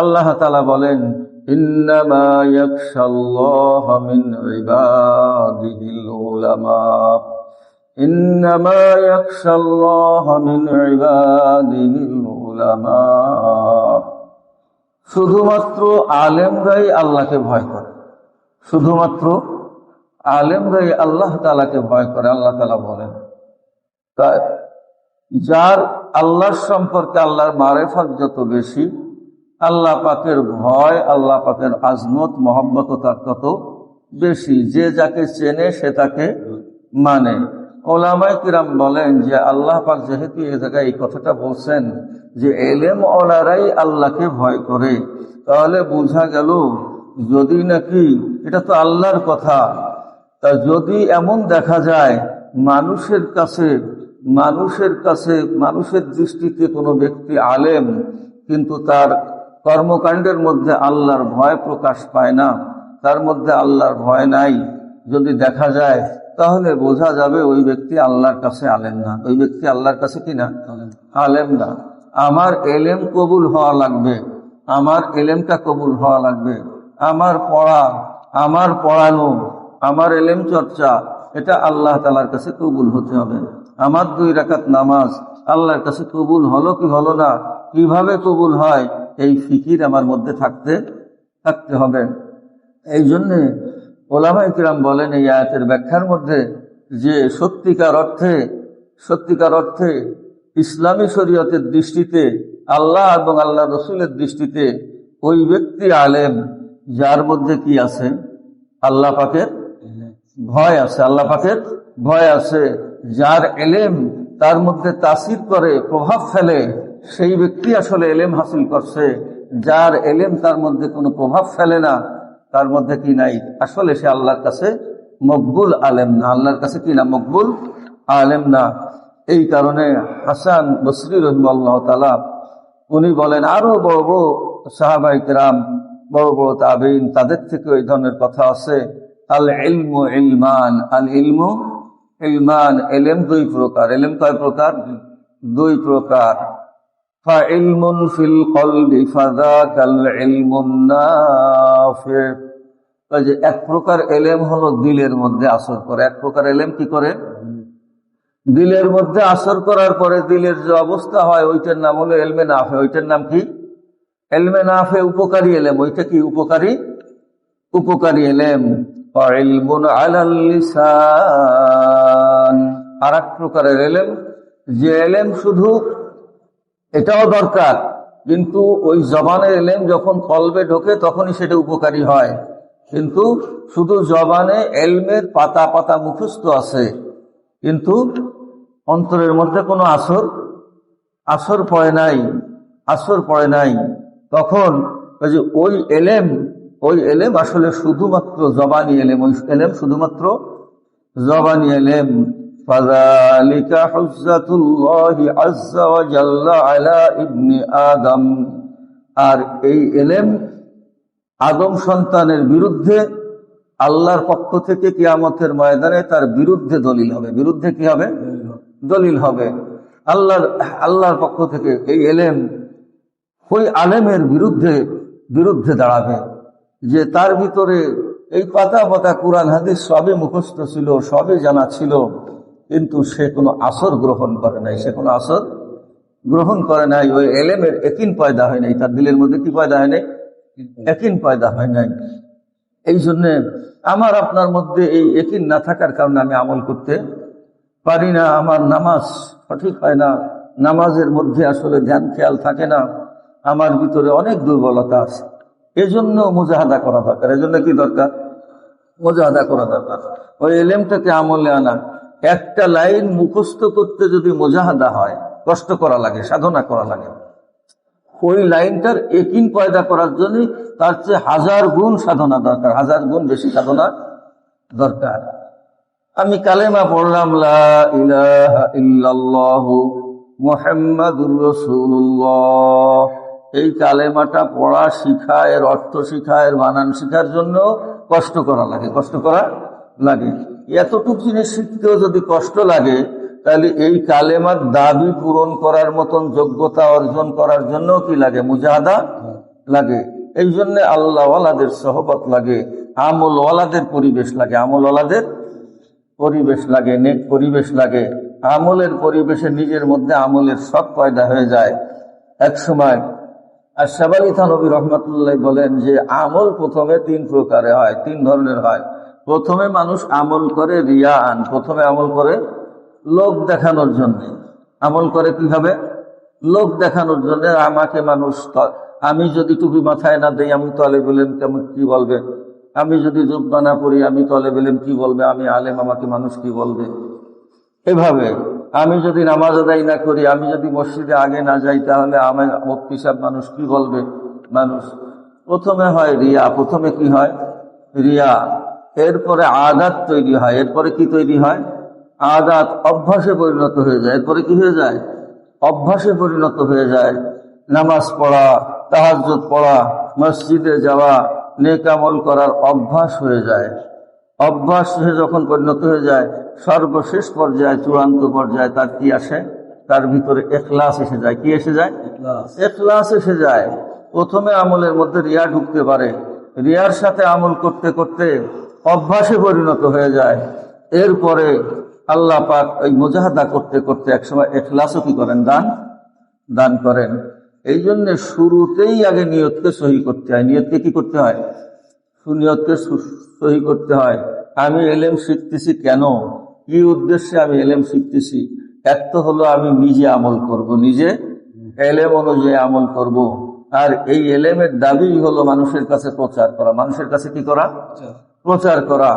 আল্লাহ তাআলা বলেন, ইন্নামা ইয়াখশাল্লাহা মিন ইবাদিহিল উলামা, ইন্নামা ইয়াখশাল্লাহা মিন ইবাদিহিল উলামা। শুধুমাত্র আলেমরাই আল্লাহকে ভয় করে, শুধুমাত্র আলেমরাই আল্লাহ তাআলাকে ভয় করে। আল্লাহ তাআলা বলেন, যার আল্লাহর সম্পর্কে আল্লাহর মারেফত যত বেশি, আল্লাহ পাকের ভয়, আল্লাহ পাকের আজমত মহব্বত তার তত বেশি। যে যাকে চেনে সে তাকে মানে। ওলামায়ে কিরাম বলেন যে আল্লাহ পাক যেহেতু এই জায়গায় এই কথাটা বলছেন যে এলেম ওলারাই আল্লাহকে ভয় করে, তাহলে বোঝা গেল যদি নাকি এটা তো আল্লাহর কথা, তা যদি এমন দেখা যায় মানুষের মানুষের দৃষ্টিতে কোনো ব্যক্তি আলেম কিন্তু তার কর্মকাণ্ডের মধ্যে আল্লাহর ভয় প্রকাশ পায় না, তার মধ্যে আল্লাহর ভয় নাই, যদি দেখা যায় তাহলে বোঝা যাবে ওই ব্যক্তি আল্লাহর কাছে আলেম না, ওই ব্যক্তি আল্লাহর কাছে কি না, আলেম না। আমার এলেম কবুল হওয়া লাগবে, আমার এলেমটা কবুল হওয়া লাগবে, আমার পড়া, আমার পড়ানো, আমার এলেম চর্চা, এটা আল্লাহ তাআলার কাছে কবুল হতে হবে। আমার 2 রাকাত নামাজ আল্লাহর কাছে কবুল হলো কি হলো না, কিভাবে কবুল হয়, এই ফিকির আমার মধ্যে থাকতে হবে। এই জন্যে ওলামায়ে কিরাম বলেন এই আয়াতের ব্যাখ্যার মধ্যে যে সত্যিকার অর্থে ইসলামী শরীয়তের দৃষ্টিতে, আল্লাহ এবং আল্লাহ রসুলের দৃষ্টিতে ওই ব্যক্তি আলেম যার মধ্যে কি আছে, আল্লাহ পাকের ভয় আছে, আল্লাহ পাকের ভয় আছে। যার এলেম তার মধ্যে তাসির করে, প্রভাব ফেলে, সেই ব্যক্তি আসলে এলেম হাসিল করছে। যার এলেম তার মধ্যে কোনো প্রভাব ফেলে না, তার মধ্যে কি নাই, আসলে সে আল্লাহর কাছে মকবুল আলেম না, আল্লাহর কাছে কি না, মকবুল আলেম না। এই কারণে হাসান বসরি রাহিমাহুল্লাহ তাআলা উনি বলেন, আরো বড় বড় সাহাবায়ে কেরাম, বড় বড় তাবেঈন, তাদের থেকে ওই ধরনের কথা আছে। আল ইলমু ইলমান, আল ইলমু ইলমান, এলেম 2 প্রকার। এলেম কয় প্রকার? 2 প্রকার। ফাইলমুন ফিল কলবি ফাযাকাল ইলমুন নাফি। যে এক প্রকার এলেম হলো দিলের মধ্যে আসর করে, এক প্রকার এলেম কি করে, দিলের মধ্যে আসর করার পরে দিলের যে অবস্থা হয় ওইটার নাম হলো ইলমে নাফি। ওইটার নাম কি? ইলমে নাফি, উপকারী এলেম। ওইটা কি? উপকারী এলেম। ইলমুন আলাল লিসান, আর এক প্রকারের এলেম, যে এলেম শুধু, এটাও দরকার, কিন্তু ওই জবানের এলেম যখন কলবে ঢোকে তখনই সেটা উপকারী হয়। কিন্তু শুধু জবানে এলমের পাতা পাতা মুখস্থ আছে, কিন্তু অন্তরের মধ্যে কোনো আসর পড়ে নাই, তখন ওই এলেম আসলে শুধুমাত্র জবানি এলেম, ওই এলেম শুধুমাত্র জবানি এলেম। ফাযালিকা হুজ্জাতুল্লাহি আযজা ওয়া জাল্লা আলা ইবনি আদম, আর এই এলেম আদম সন্তানের বিরুদ্ধে আল্লাহর পক্ষ থেকে কিয়ামতের ময়দানে তার বিরুদ্ধে দলিল হবে। বিরুদ্ধে কি হবে? দলিল হবে। আল্লাহর পক্ষ থেকে এই এলেম ওই আলেমের বিরুদ্ধে দাঁড়াবে, যে তার ভিতরে এই পাতা পাতা কোরআন হাদিস সবই মুখস্থ ছিল, সবই জানা ছিল, কিন্তু সে কোনো আসর গ্রহণ করে নাই, ওই এলেমের ইয়াকিন পয়দা হয় নাই, তার দিলের মধ্যে কি পয়দা হয় নাই? ইয়াকিন পয়দা হয় নাই। এই জন্য আমার আপনার মধ্যে এই ইয়াকিন না থাকার কারণে আমি আমল করতে পারি না, আমার নামাজ সঠিক হয় না, নামাজের মধ্যে আসলে ধ্যান খেয়াল থাকে না, আমার ভিতরে অনেক দুর্বলতা আছে। এজন্য মুজাহাদা করা দরকার। এজন্য কি দরকার? মুজাহাদা করা দরকার, ওই এলেমটাকে আমলে আনা। একটা লাইন মুখস্থ করতে যদি মুজাহাদা হয়, কষ্ট করা লাগে, সাধনা করা লাগে, ওই লাইনটার ইয়াকিন পয়দা করার জন্য তার চেয়ে 1000 গুণ সাধনা দরকার, 1000 গুণ বেশি সাধনা দরকার। আমি কালেমা পড়লাম, লা ইলাহা ইল্লাল্লাহু মুহাম্মাদুর রাসূলুল্লাহ, এই কালেমাটা পড়া শিখা, এর অর্থ শিখা, এর বানান শিখার জন্য কষ্ট করা লাগে। এতটুকু জিনিস শিখতেও যদি কষ্ট লাগে, তাহলে এই কালেমার দাবি পূরণ করার মতন যোগ্যতা অর্জন করার জন্য কি লাগে? মুজাহাদা লাগে, এই জন্য আল্লাহওয়ালাদের সহবত লাগে, আমলওয়ালাদের পরিবেশ লাগে, আমলওয়ালাদের পরিবেশ লাগে, নেক পরিবেশ লাগে। আমলের পরিবেশে নিজের মধ্যে আমলের সব পয়দা হয়ে যায়। এক সময় আশরাফ আলী থানভী রহমতুল্লাহ বলেন যে আমল প্রথমে 3 প্রকারে হয়, 3 ধরনের হয়। প্রথমে মানুষ আমল করে রিয়াআন, প্রথমে আমল করে লোক দেখানোর জন্য। আমল করে কিভাবে? লোক দেখানোর জন্য। আমাকে মানুষ, আমি যদি টুপি মাথায় না দেই আমি তালেবুল ইলম কেমন কি বলবে, আমি যদি জুব্বা না পরি আমি তালেবুল ইলম কি বলবে, আমি আলেম আমাকে মানুষ কি বলবে। এভাবে আমি যদি নামাজ আদায় না করি, আমি যদি মসজিদে আগে না যাই, তাহলে আমার মুফতি সাহেব মানুষ কি বলবে। মানুষ প্রথমে হয় রিয়া, প্রথমে কি হয়? রিয়া। এরপরে আদাত তৈরি হয়, এরপরে কি তৈরি হয়? আদাত, অভ্যাসে পরিণত হয়ে যায়। এরপরে কি হয়ে যায়? অভ্যাসে পরিণত হয়ে যায়। নামাজ পড়া, তাহাজ্জুদ পড়া, মসজিদে যাওয়া, নেক আমল করার অভ্যাস হয়ে যায়। অভ্যাস যখন পরিণত হয়ে যায়, সর্বশেষ পর্যায়ে, চূড়ান্ত পর্যায়ে তার কি আসে? তার ভিতরে ইখলাস এসে যায়। কি এসে যায়? ইখলাস এসে যায়। প্রথমে আমলের মধ্যে রিয়া ঢুকতে পারে, রিয়ার সাথে আমল করতে করতে অভ্যাসে পরিণত হয়ে যায়। এরপরে আল্লাহ পাক ওই মুজাহাদা করতে করতে একসময় ইখলাসও কি করেন? দান করেন। এই জন্য শুরুতেই আগে নিয়তকে সহি করতে হয়। নিয়তকে কি করতে হয়? সুনিয়তকে সহি করতে হয়। আমি এলেম শিখতেছি কেন, কি উদ্দেশ্যে আমি এলেম শিখতেছি? এক তো হলো আমি নিজে আমল করব, নিজে এলেম অনুযায়ী আমল করব। আর এই এলেমের দাবি হলো মানুষের কাছে প্রচার করা। মানুষের কাছে কি করা? প্রচার করা।